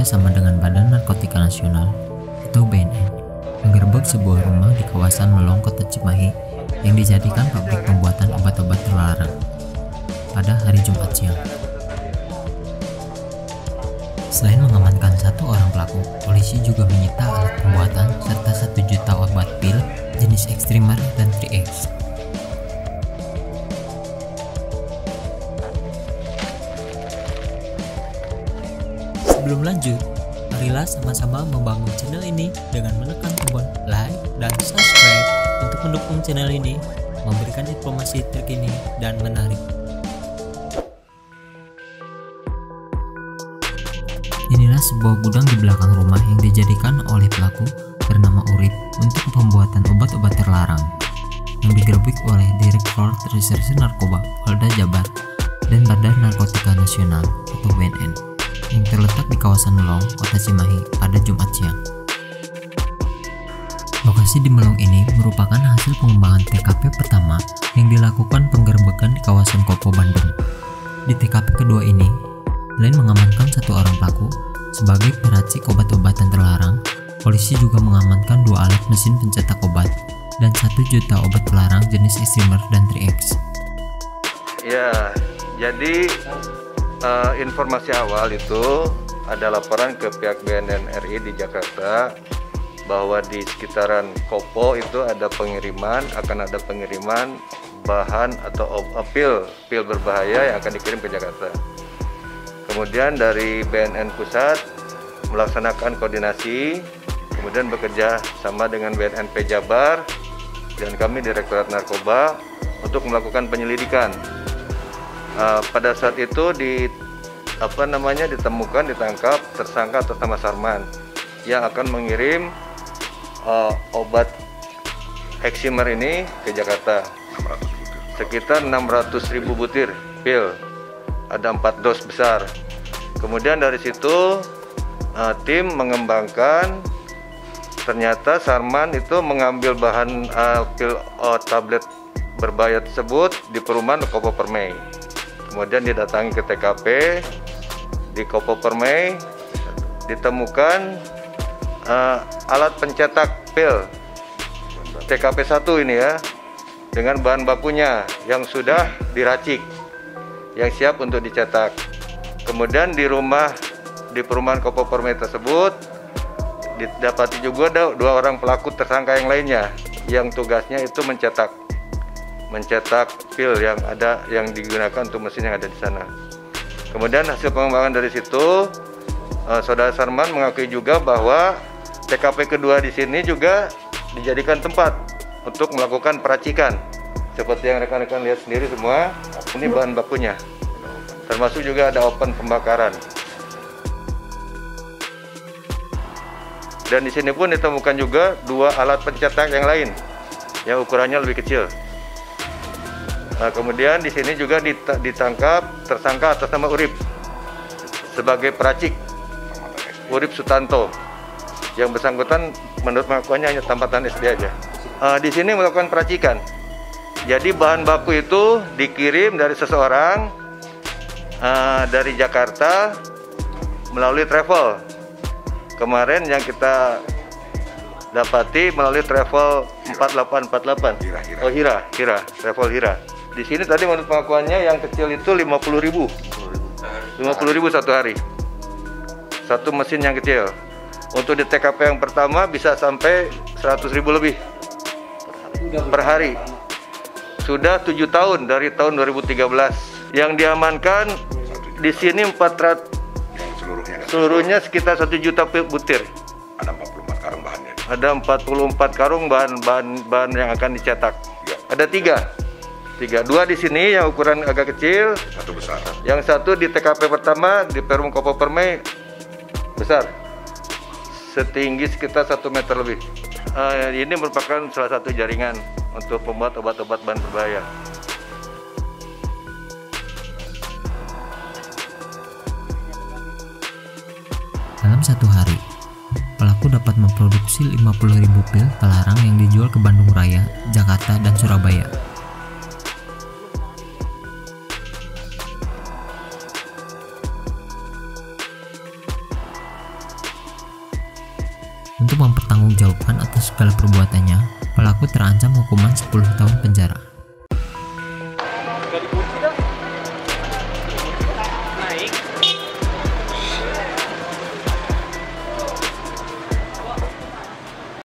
bekerjasama dengan Badan Narkotika Nasional atau BNN menggerebek sebuah rumah di kawasan Melong, Kota Cimahi yang dijadikan pabrik pembuatan obat-obat terlarang pada hari Jumat siang. Selain mengamankan 1 orang pelaku, polisi juga menyita alat pembuatan serta 1 juta obat pil jenis Extremer dan 3X. Sebelum lanjut, marilah sama-sama membangun channel ini dengan menekan tombol like dan subscribe untuk mendukung channel ini, memberikan informasi terkini dan menarik. Inilah sebuah gudang di belakang rumah yang dijadikan oleh pelaku bernama Urip untuk pembuatan obat-obat terlarang, yang digerebek oleh Direktorat Reserse Narkoba Polda Jabar dan Badan Narkotika Nasional atau BNN yang terletak di kawasan Melong, Kota Cimahi pada Jumat siang. Lokasi di Melong ini merupakan hasil pengembangan TKP pertama yang dilakukan penggerebekan di kawasan Kopo, Bandung. Di TKP kedua ini, selain mengamankan 1 orang pelaku sebagai peracik obat-obatan terlarang, polisi juga mengamankan 2 alat mesin pencetak obat dan 1 juta obat terlarang jenis Extremer dan 3X. Ya, jadi informasi awal itu ada laporan ke pihak BNN RI di Jakarta bahwa di sekitaran Kopo itu ada pengiriman, akan ada pengiriman bahan atau pil berbahaya yang akan dikirim ke Jakarta. Kemudian dari BNN Pusat melaksanakan koordinasi, kemudian bekerja sama dengan BNN Jabar dan kami Direktorat Narkoba untuk melakukan penyelidikan. Pada saat itu ditangkap tersangka atas nama Sarman yang akan mengirim obat Extremer ini ke Jakarta, sekitar 600.000 butir pil, ada 4 dos besar. Kemudian dari situ tim mengembangkan, ternyata Sarman itu mengambil bahan pil tablet berbahaya tersebut di perumahan Kopo Permai. Kemudian didatangi ke TKP di Kopo Permai, ditemukan alat pencetak pil TKP 1 ini ya, dengan bahan bakunya yang sudah diracik, yang siap untuk dicetak. Kemudian di perumahan Kopo Permai tersebut didapati juga ada 2 orang pelaku tersangka yang lainnya yang tugasnya itu mencetak pil yang digunakan untuk mesin yang ada di sana. Kemudian hasil pengembangan dari situ, Saudara Sarman mengakui juga bahwa TKP kedua di sini juga dijadikan tempat untuk melakukan peracikan. Seperti yang rekan-rekan lihat sendiri semua, ini bahan bakunya. Termasuk juga ada oven pembakaran. Dan di sini pun ditemukan juga 2 alat pencetak yang lain yang ukurannya lebih kecil. Kemudian di sini juga ditangkap tersangka atas nama Urip sebagai peracik, Urip Sutanto. Yang bersangkutan menurut pengakuannya hanya tampatan SD aja. Di sini melakukan peracikan. Jadi bahan baku itu dikirim dari seseorang dari Jakarta melalui travel. Kemarin yang kita dapati melalui travel 4848. Hira, travel Hira. Di sini tadi menurut pengakuannya yang kecil itu 50.000 satu hari. Satu mesin yang kecil. Untuk di TKP yang pertama bisa sampai 100.000 lebih per hari. Sudah 7 tahun dari tahun 2013. Yang diamankan di sini 400, seluruhnya sekitar 1 juta butir. Ada 44 karung bahannya. Ada 44 karung bahan yang akan dicetak. Ya. Ada 3. 2 di sini yang ukuran agak kecil. 1 besar. Yang 1 di TKP pertama di Perum Kopo Permai besar. Setinggi sekitar 1 meter lebih. Ini merupakan salah satu jaringan untuk pembuat obat-obat bahan berbahaya. Dalam 1 hari, pelaku dapat memproduksi 50.000 pil terlarang yang dijual ke Bandung Raya, Jakarta, dan Surabaya. Untuk mempertanggungjawabkan atas segala perbuatannya, pelaku terancam hukuman 10 tahun penjara.